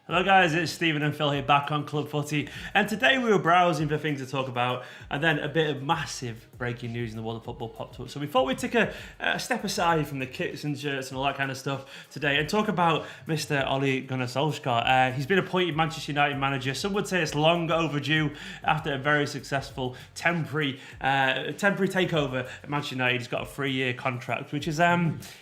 Hello guys, it's Stephen and Phil here back on Club Footy, and today we were browsing for things to talk about, and then a bit of massive breaking news in the world of football popped up. So we thought we'd take a step aside from the kits and shirts and all that kind of stuff today and talk about Mr. Ole Gunnar Solskjaer. He's been appointed Manchester United manager. Some would say it's long overdue after a very successful temporary takeover at Manchester United. He's got a 3-year contract, which is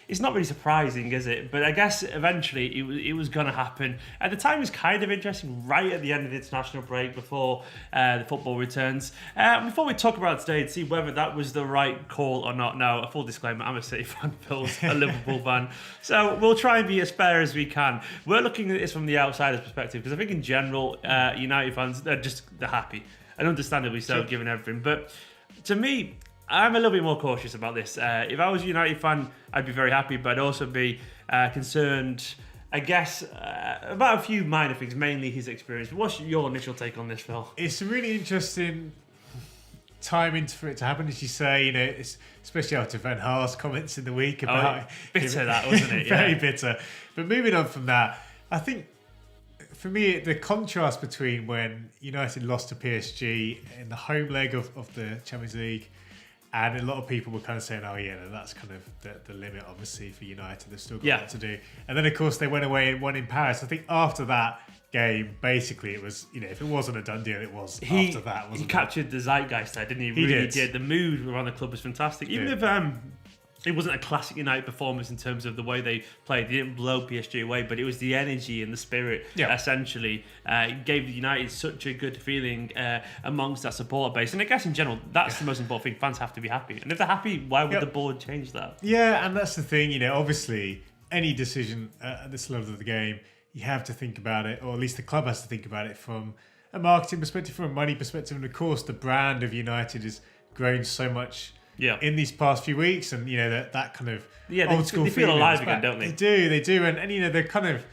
it's not really surprising, is it? But I guess eventually it was going to happen. At the time, it was kind of interesting, right at the end of the international break before the football returns. Before we talk about it today and see whether that was the right call or not. Now, a full disclaimer, I'm a City fan, Phil's a Liverpool fan. So we'll try and be as fair as we can. We're looking at this from the outsider's perspective because I think in general, United fans, they're happy. And understandably so, given everything. But to me, I'm a little bit more cautious about this. If I was a United fan, I'd be very happy, but I'd also be concerned, I guess, about a few minor things, mainly his experience. What's your initial take on this, Phil? It's a really interesting timing for it to happen, as you say. It's especially after Van Gaal's comments in the week about bitter that, wasn't it? Very bitter. But moving on from that, I think for me the contrast between when United lost to PSG in the home leg of the Champions League, and a lot of people were kind of saying, oh yeah, that's kind of the limit, obviously, for United. They've still got a lot to do. And then, of course, they went away and won in Paris. I think after that game, basically, it was, if it wasn't a done deal, it was after that, wasn't it? He captured the zeitgeist there, didn't he? He really did. The mood around the club was fantastic. Even if it wasn't a classic United performance in terms of the way they played. They didn't blow PSG away, but it was the energy and the spirit, essentially. It gave United such a good feeling amongst that supporter base. And I guess in general, that's the most important thing. Fans have to be happy. And if they're happy, why would the board change that? Yeah, and that's the thing. Obviously, any decision at this level of the game, you have to think about it, or at least the club has to think about it from a marketing perspective, from a money perspective. And of course, the brand of United has grown so much in these past few weeks, and that kind of old school they feel alive again, don't they? They do, and they're kind of,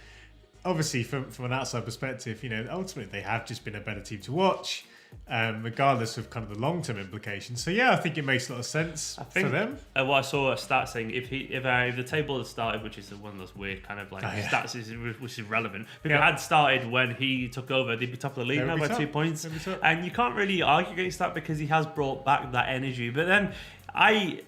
obviously from an outside perspective, ultimately they have just been a better team to watch, regardless of kind of the long-term implications. So I think it makes a lot of sense for them. What I saw a stat saying, if the table had started, which is one of those weird kind of stats which is relevant, but if it had started when he took over, they'd be top of the league now by 2 points. And you can't really argue against that because he has brought back that energy. But then I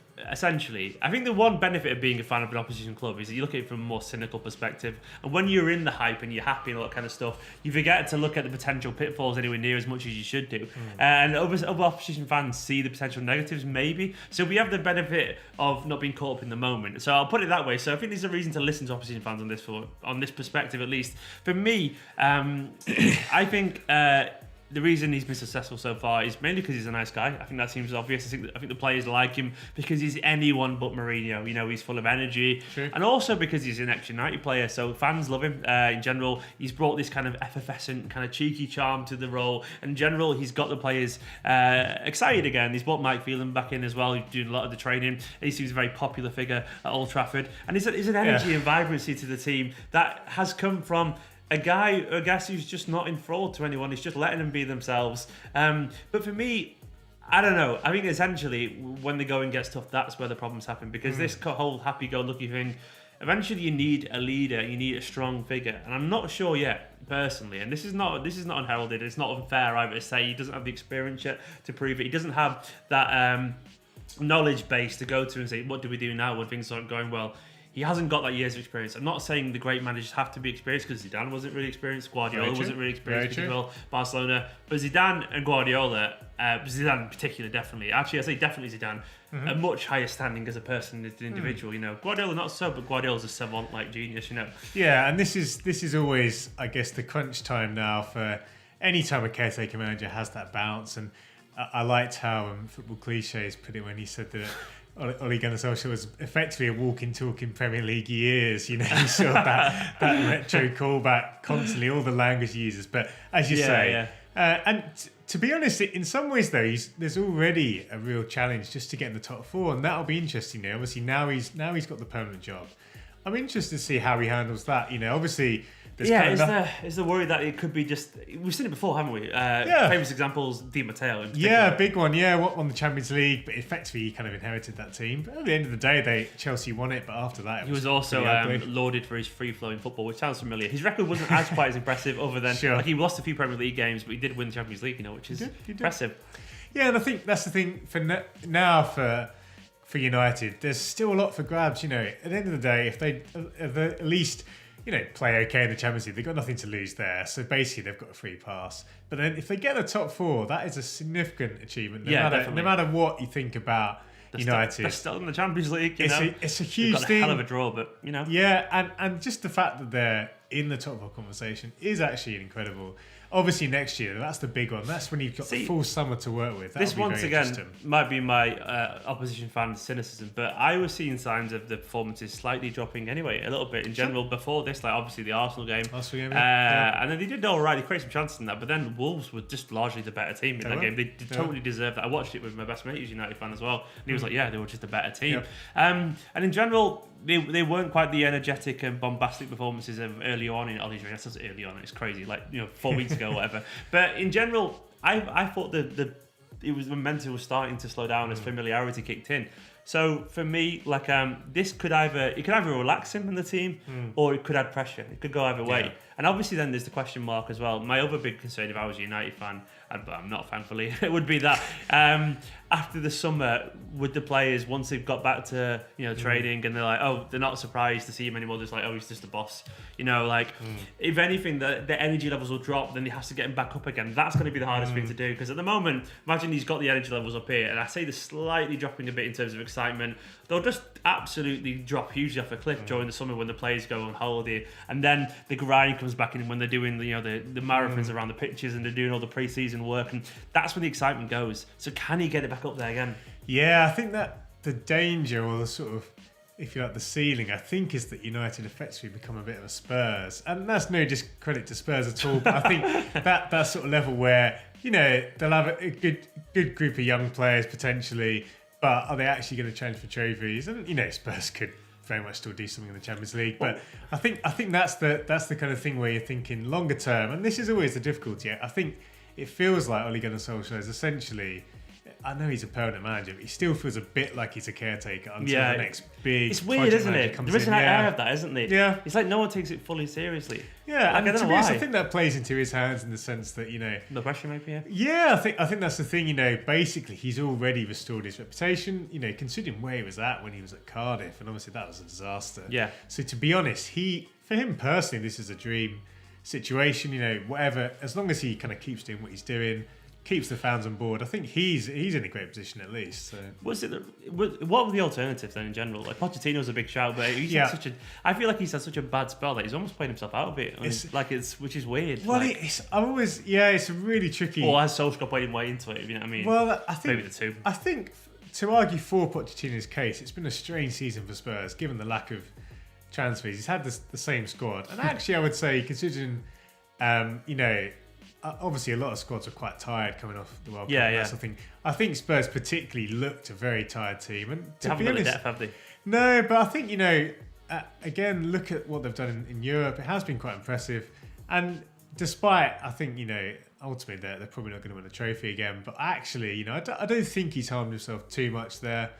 think the one benefit of being a fan of an opposition club is that you look at it from a more cynical perspective. And when you're in the hype and you're happy and all that kind of stuff, you forget to look at the potential pitfalls anywhere near as much as you should do. And other opposition fans see the potential negatives, maybe. So we have the benefit of not being caught up in the moment. So I'll put it that way. So I think there's a reason to listen to opposition fans on this perspective, at least. For me, I think the reason he's been successful so far is mainly because he's a nice guy. I think that seems obvious. I think the players like him because he's anyone but Mourinho. He's full of energy. True. And also because he's an ex-United player, so fans love him. In general, he's brought this kind of effervescent, kind of cheeky charm to the role. In general, he's got the players excited again. He's brought Mike Phelan back in as well. He's doing a lot of the training. He seems a very popular figure at Old Trafford. And he's an energy and vibrancy to the team that has come from a guy, I guess, who's just not enthralled to anyone. He's just letting them be themselves. But for me, I don't know. I think essentially when the going gets tough, that's where the problems happen. Because this whole happy-go-lucky thing, eventually you need a leader, you need a strong figure. And I'm not sure yet, personally, and this is not unheralded, it's not unfair either to say he doesn't have the experience yet to prove it. He doesn't have that knowledge base to go to and say, what do we do now when things aren't going well? He hasn't got that years of experience. I'm not saying the great managers have to be experienced because Zidane wasn't really experienced, Guardiola wasn't really experienced as well, Barcelona. But Zidane and Guardiola, Zidane in particular, definitely. Actually, I say definitely Zidane, a much higher standing as a person, as an individual. Guardiola not so, but Guardiola's a savant-like genius. Yeah, and this is always, I guess, the crunch time now for any time a caretaker manager has that bounce. And I liked how football cliches put it when he said that Ole Gunnar Solskjaer was effectively a walking, talking Premier League years. You saw that retro callback constantly, all the language he uses. But as you say, and to be honest, in some ways though, there's already a real challenge just to get in the top four, and that'll be interesting. Obviously now he's got the permanent job. I'm interested to see how he handles that. Obviously Is the worry that it could be just... We've seen it before, haven't we? Famous examples, Di Matteo in particular. Yeah, big one. Yeah, won the Champions League, but effectively he kind of inherited that team. But at the end of the day, Chelsea won it, but after that he was also lauded for his free-flowing football, which sounds familiar. His record wasn't as quite as impressive other than... Like, he lost a few Premier League games, but he did win the Champions League, which is impressive. Yeah, and I think that's the thing for now for United. There's still a lot for grabs. At the end of the day, if they at least play okay in the Champions League, they've got nothing to lose there. So basically, they've got a free pass. But then if they get the top 4, that is a significant achievement. No matter what you think about United, they're still in the Champions League. It's a huge thing. Got a hell of a draw, but Yeah, and just the fact that they're in the top 4 conversation is actually incredible. Obviously, next year, that's the big one. That's when you've got the full summer to work with. This, once again, might be my opposition fan cynicism, but I was seeing signs of the performances slightly dropping anyway, a little bit in general before this, like obviously the Arsenal game. And then they did all right. They created some chances in that, but then Wolves were just largely the better team in that game. They totally deserved that. I watched it with my best mate, who's a United fan as well, and he was like, yeah, they were just a better team. And in general, they weren't quite the energetic and bombastic performances of early on in Ole's reign. I said early on, it's crazy, 4 weeks ago or whatever. But in general, I thought the momentum was starting to slow down as familiarity kicked in. So for me, this could either relax him and the team, or it could add pressure. It could go either way. And obviously then there's the question mark as well. My other big concern, if I was a United fan, but I'm not thankfully, it would be that after the summer, with the players, once they've got back to training and they're like, they're not surprised to see him anymore. Just like, he's just a boss. If anything, the energy levels will drop. Then he has to get him back up again. That's going to be the hardest thing to do, because at the moment, imagine he's got the energy levels up here, and I say they're slightly dropping a bit in terms of excitement. They'll just absolutely drop hugely off a cliff during the summer when the players go on holiday, and then the grind comes back in when they're doing the marathons around the pitches and they're doing all the pre-season work, and that's when the excitement goes. So can he get it back up there again? Yeah, I think that the danger, or the sort of, if you like, the ceiling, I think, is that United effectively become a bit of a Spurs, and that's no discredit to Spurs at all. But I think that sort of level where they'll have a good group of young players potentially, but are they actually going to challenge for trophies? And Spurs could very much still do something in the Champions League, but I think that's the kind of thing where you're thinking longer term, and this is always the difficulty. I think it feels like Ole Gunnar Solskjaer is essentially, I know he's a permanent manager, but he still feels a bit like he's a caretaker until the next big. It's weird, isn't it? There is an air of that, isn't there? Yeah. It's like no one takes it fully seriously. Yeah, and to be honest, I think that plays into his hands in the sense that no pressure, maybe. Yeah, I think that's the thing. Basically, he's already restored his reputation. Considering where he was at when he was at Cardiff, and obviously that was a disaster. Yeah. So to be honest, for him personally, this is a dream situation. Whatever, as long as he kind of keeps doing what he's doing, keeps the fans on board, I think he's in a great position at least. So. What were the alternatives then in general? Like Pochettino's a big shout, but I feel like he's had such a bad spell that he's almost played himself out of it. Which is weird. Well, it's a really tricky. Or has Solskjaer played him way into it? You know what I mean? Well, I think maybe the two. I think to argue for Pochettino's case, it's been a strange season for Spurs given the lack of transfers. He's had the same squad, and actually, I would say considering, obviously, a lot of squads are quite tired coming off the World Cup. Yeah. I think Spurs particularly looked a very tired team, and they haven't got the depth, have they? No, but I think again, look at what they've done in Europe. It has been quite impressive, and despite, I think ultimately they're probably not going to win a trophy again. But actually, I don't think he's harmed himself too much there.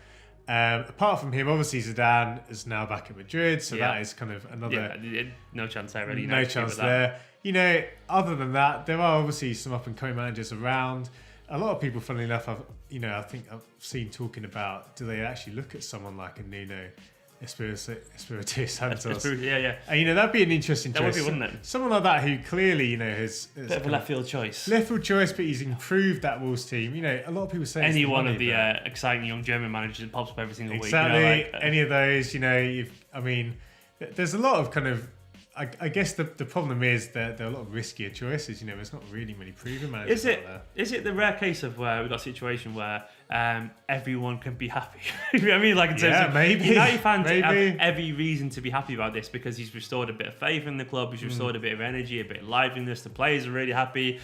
Apart from him, obviously Zidane is now back at Madrid, so that is kind of another. Yeah, no chance there, really. No chance there. Other than that, there are obviously some up and coming managers around. A lot of people, funnily enough, I think I've seen talking about, do they actually look at someone like a Nuno Espirito Santos? Yeah. And that'd be an interesting choice. That would be, wouldn't it? Someone like that who clearly, has bit of a left field choice. Left field choice, but he's improved that Wolves team. A lot of people say any one of the exciting young German managers that pops up every single week. Exactly. Any of those, there's a lot of kind of. I guess the problem is that there are a lot of riskier choices. There's not really many proven managers out there. Is it the rare case of where we've got a situation where everyone can be happy. You know what I mean? Like in terms of maybe United fans have every reason to be happy about this because he's restored a bit of faith in the club. He's restored a bit of energy, a bit of liveliness. The players are really happy.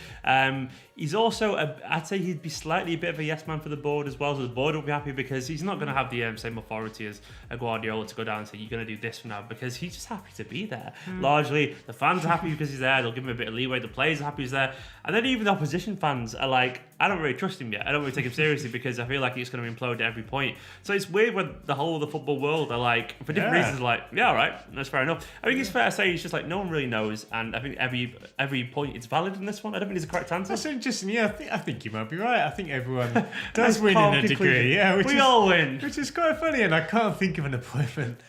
He's also, I'd say he'd be slightly a bit of a yes man for the board as well. So the board will be happy because he's not going to have the same authority as a Guardiola to go down and say, you're going to do this from now, because he's just happy to be there. Largely, the fans are happy because he's there. They'll give him a bit of leeway. The players are happy he's there. And then even the opposition fans are like, I don't really trust him yet. I don't really take him seriously because I feel like he's going to implode at every point. So it's weird when the whole of the football world are like, for different reasons, like, yeah, all right, that's fair enough. I think it's fair to say it's just like no one really knows, and I think every point is valid in this one. I don't think there's a correct answer. That's interesting. Yeah, I think you might be right. I think everyone does win in a degree. Yeah, we all win, which is quite funny, and I can't think of an appointment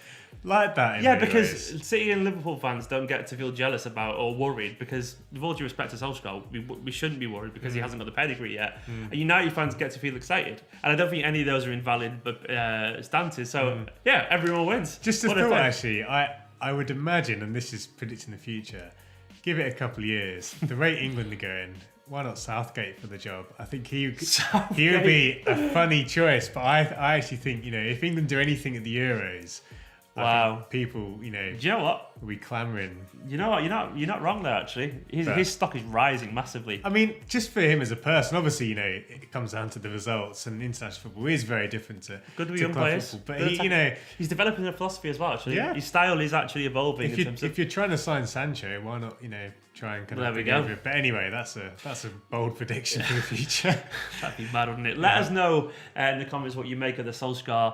like that. Yeah, because City and Liverpool fans don't get to feel jealous about or worried because, with all due respect to Solskjaer, we shouldn't be worried because he hasn't got the pedigree yet. And United fans get to feel excited, and I don't think any of those are invalid stances. So yeah, everyone wins. Just a thought, actually, I would imagine, and this is predicting the future, give it a couple of years, the rate England are going, why not Southgate for the job? I think he would be a funny choice, but I actually think, if England do anything at the Euros, I think people, do you know what? Will be clamouring. You know what? You're not wrong there. Actually, his stock is rising massively. I mean, just for him as a person, obviously, it comes down to the results, and international football is very different to good with young players. Football. But he's developing a philosophy as well. Actually, his style is actually evolving. If you're trying to sign Sancho, why not? Try and kind of there we go. But anyway, that's a bold prediction for the future. That'd be mad, wouldn't it? Let us know in the comments what you make of the Solskjaer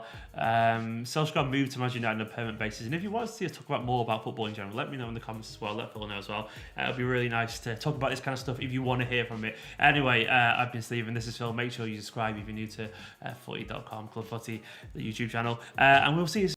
move to Manchester United on a permanent basis, and if you want to see us talk about more about football in general, let me know in the comments as well. Let Phil know as well. It'll be really nice to talk about this kind of stuff if you want to hear from it. Anyway, I've been Steve, and this is Phil. Make sure you subscribe if you're new to FOOTY.COM, Club Footy, the YouTube channel, and we'll see you soon.